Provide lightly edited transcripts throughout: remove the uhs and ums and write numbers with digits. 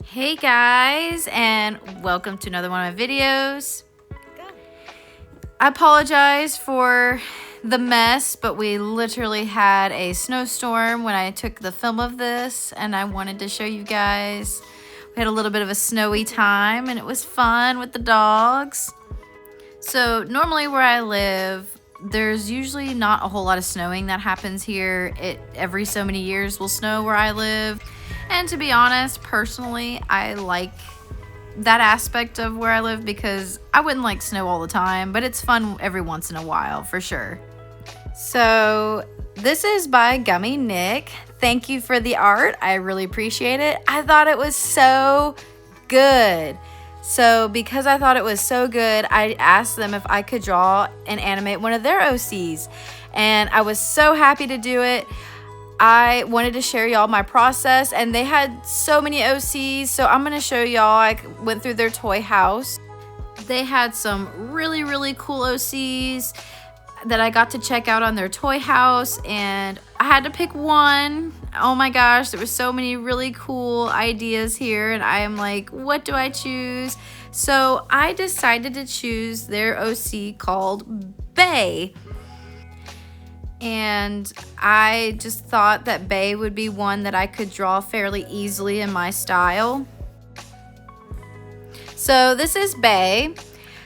Hey guys, and welcome to another one of my videos. I apologize for the mess, but we literally had a snowstorm when I took the film of this, and I wanted to show you guys. We had a little bit of a snowy time, and it was fun with the dogs. So normally where I live, there's usually not a whole lot of snowing that happens here. Every so many years will snow where I live. And to be honest, personally, I like that aspect of where I live because I wouldn't like snow all the time, but it's fun every once in a while for sure. So this is by Gummy Nick. Thank you for the art. I really appreciate it. I thought it was so good. So because I thought it was so good, I asked them if I could draw and animate one of their OCs. And I was so happy to do it. I wanted to share y'all my process, and they had so many OCs, so I'm gonna show y'all. I went through their toy house. They had some really cool OCs that I got to check out on their toy house, and I had to pick one. Oh my gosh, there were so many really cool ideas here, and I am like, what do I choose? So I decided to choose their OC called Bay. And I just thought that Bay would be one that I could draw fairly easily in my style. So this is Bay.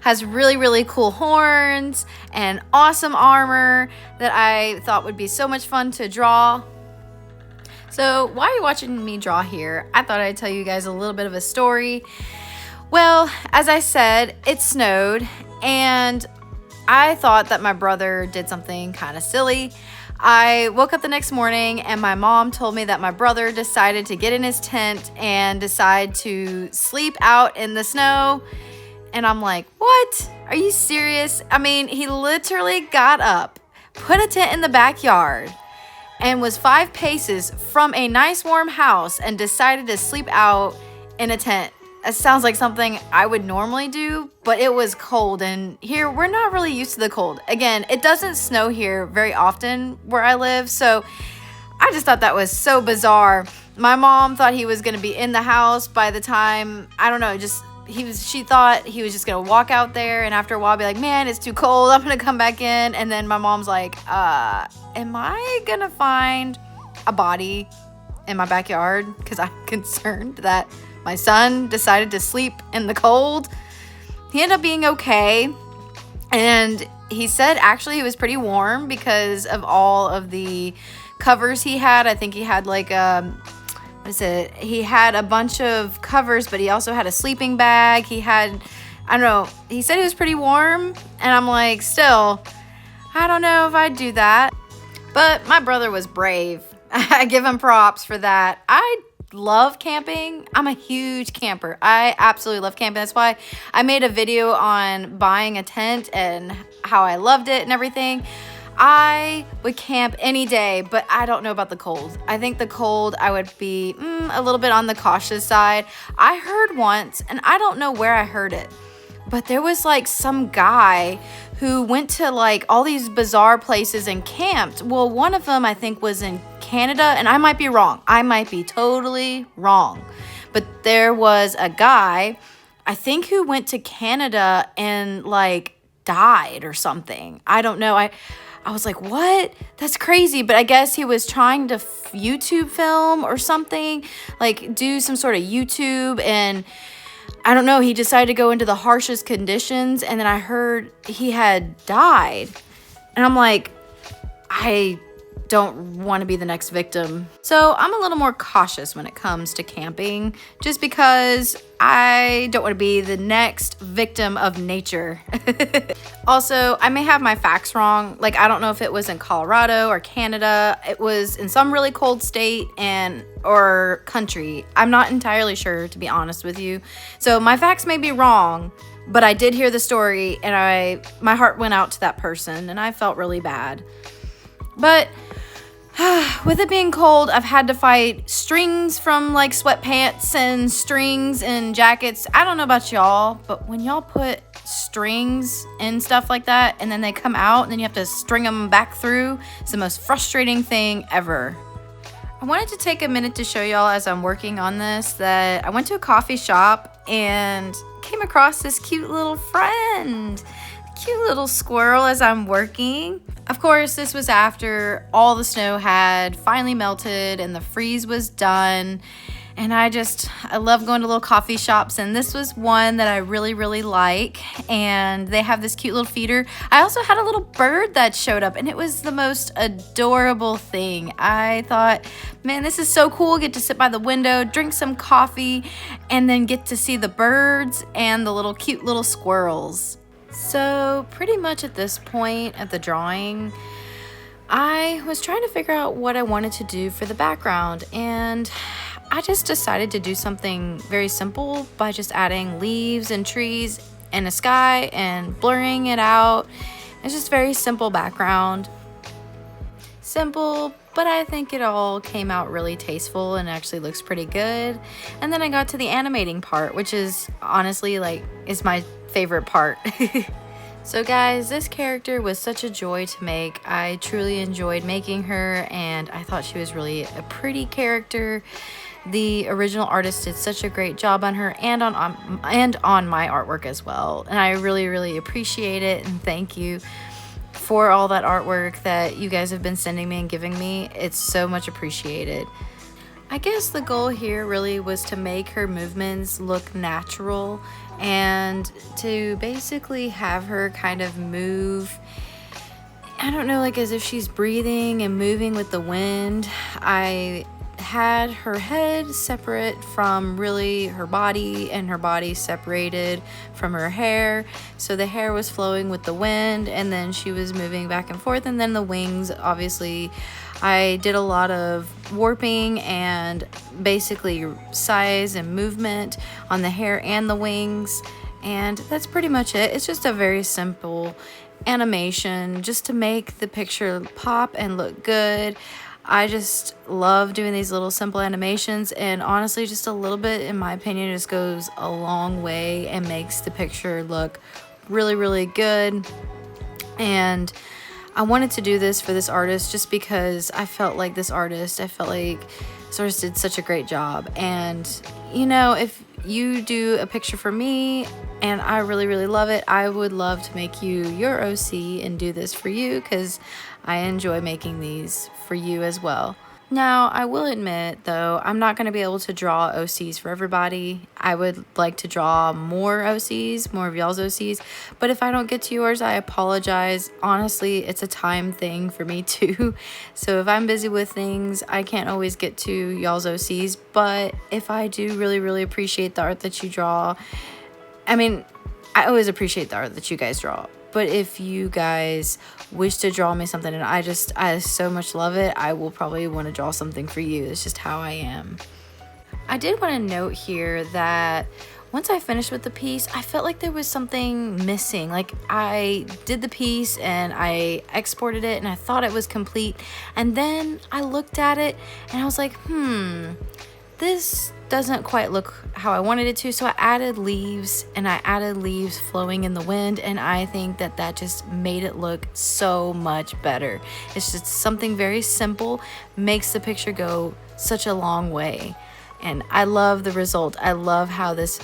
Has really cool horns and awesome armor that I thought would be so much fun to draw. So while you're watching me draw here, I thought I'd tell you guys a little bit of a story. Well, as I said, it snowed, and I thought that my brother did something kind of silly. I woke up the next morning and my mom told me that my brother decided to get in his tent and decide to sleep out in the snow. And I'm like, what? Are you serious? I mean, he literally got up, put a tent in the backyard, and was 5 paces from a nice warm house and decided to sleep out in a tent. It sounds like something I would normally do, but it was cold, and here we're not really used to the cold. Again, it doesn't snow here very often where I live, so I just thought that was so bizarre. My mom thought he was going to be in the house by the time, I don't know, she thought he was just going to walk out there, and after a while be like, man, it's too cold, I'm going to come back in. And then my mom's like, am I going to find a body in my backyard? Because I'm concerned that my son decided to sleep in the cold. He ended up being okay. And he said actually he was pretty warm because of all of the covers he had. I think he had like he had a bunch of covers, but he also had a sleeping bag. He had, I don't know, he said he was pretty warm. And I'm like, still, I don't know if I'd do that. But my brother was brave. I give him props for that. I love camping. I'm a huge camper. I absolutely love camping. That's why I made a video on buying a tent and how I loved it and everything. I would camp any day, but I don't know about the cold. I think the cold, I would be a little bit on the cautious side. I heard once, and I don't know where I heard it, but there was like some guy who went to like all these bizarre places and camped. Well, one of them I think was in Canada, and I might be wrong. I might be totally wrong. But there was a guy, I think, who went to Canada and like died or something. I don't know. I was like, what? That's crazy. But I guess he was trying to YouTube film or something, like do some sort of YouTube, and I don't know, he decided to go into the harshest conditions, and then I heard he had died. And I'm like, I don't want to be the next victim. So I'm a little more cautious when it comes to camping, just because I don't want to be the next victim of nature. Also, I may have my facts wrong. Like, I don't know if it was in Colorado or Canada. It was in some really cold state or country. I'm not entirely sure, to be honest with you. So my facts may be wrong, but I did hear the story, and my heart went out to that person, and I felt really bad. But with it being cold, I've had to fight strings from like sweatpants and strings and jackets. I don't know about y'all, but when y'all put strings and stuff like that, and then they come out, and then you have to string them back through, it's the most frustrating thing ever. I wanted to take a minute to show y'all as I'm working on this that I went to a coffee shop and came across this cute little friend. Cute little squirrel as I'm working. Of course, this was after all the snow had finally melted and the freeze was done. And I love going to little coffee shops, and this was one that I really like, and they have this cute little feeder. I also had a little bird that showed up, and it was the most adorable thing. I thought, man, this is so cool. Get to sit by the window, drink some coffee, and then get to see the birds and the cute little squirrels. So pretty much at this point of the drawing, I was trying to figure out what I wanted to do for the background, and I just decided to do something very simple by just adding leaves and trees and a sky and blurring it out. It's just very simple background. Simple, but I think it all came out really tasteful and actually looks pretty good. And then I got to the animating part, which is honestly is my favorite part. So guys, this character was such a joy to make. I truly enjoyed making her, and I thought she was really a pretty character. The original artist did such a great job on her and on my artwork as well. And I really appreciate it, and thank you for all that artwork that you guys have been sending me and giving me. It's so much appreciated. I guess the goal here really was to make her movements look natural and to basically have her kind of move, I don't know, as if she's breathing and moving with the wind. I had her head separate from really her body, and her body separated from her hair, so the hair was flowing with the wind, and then she was moving back and forth. And then the wings, obviously I did a lot of warping and basically size and movement on the hair and the wings, and that's pretty much it. It's just a very simple animation just to make the picture pop and look good. I just love doing these little simple animations, and honestly, just a little bit, in my opinion, just goes a long way and makes the picture look really good. And I wanted to do this for this artist just because I felt like this artist did such a great job. And you know, if you do a picture for me and I really love it, I would love to make you your OC and do this for you, because I enjoy making these for you as well. Now, I will admit, though, I'm not going to be able to draw OCs for everybody. I would like to draw more OCs, more of y'all's OCs, but if I don't get to yours, I apologize. Honestly, it's a time thing for me too. So if I'm busy with things, I can't always get to y'all's OCs, but if I do really appreciate the art that you draw, I mean, I always appreciate the art that you guys draw. But if you guys wish to draw me something and I so much love it, I will probably want to draw something for you. It's just how I am. I did want to note here that once I finished with the piece, I felt like there was something missing. I did the piece and I exported it and I thought it was complete. And then I looked at it and I was like, this doesn't quite look how I wanted it to. So I added leaves, and I added leaves flowing in the wind, and I think that just made it look so much better. It's just something very simple, makes the picture go such a long way, and I love the result. I love how this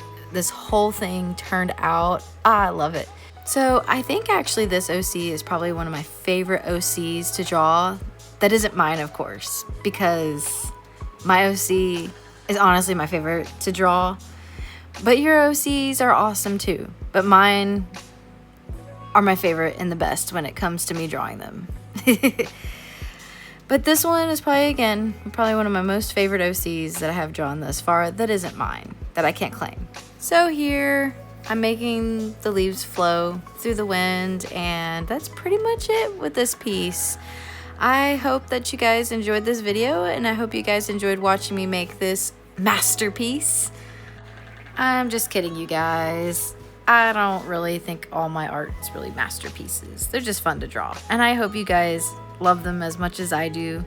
whole thing turned out. I love it. So I think actually this OC is probably one of my favorite OCs to draw. That isn't mine, of course, because my OC is honestly my favorite to draw, but your OCs are awesome too. But mine are my favorite and the best when it comes to me drawing them. But this one is probably one of my most favorite OCs that I have drawn thus far that isn't mine, that I can't claim. So here I'm making the leaves flow through the wind, and that's pretty much it with this piece. I hope that you guys enjoyed this video, and I hope you guys enjoyed watching me make this masterpiece. I'm just kidding, you guys. I don't really think all my art is really masterpieces. They're just fun to draw, and I hope you guys love them as much as I do.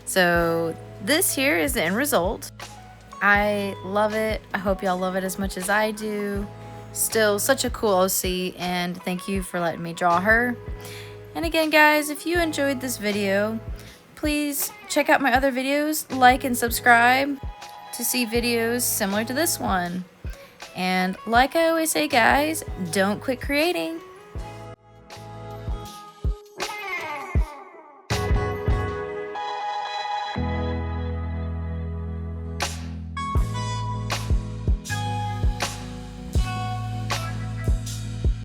So this here is the end result. I love it. I hope y'all love it as much as I do. Still such a cool OC, and thank you for letting me draw her. And again, guys, if you enjoyed this video, please check out my other videos, like and subscribe to see videos similar to this one. And like I always say, guys, don't quit creating.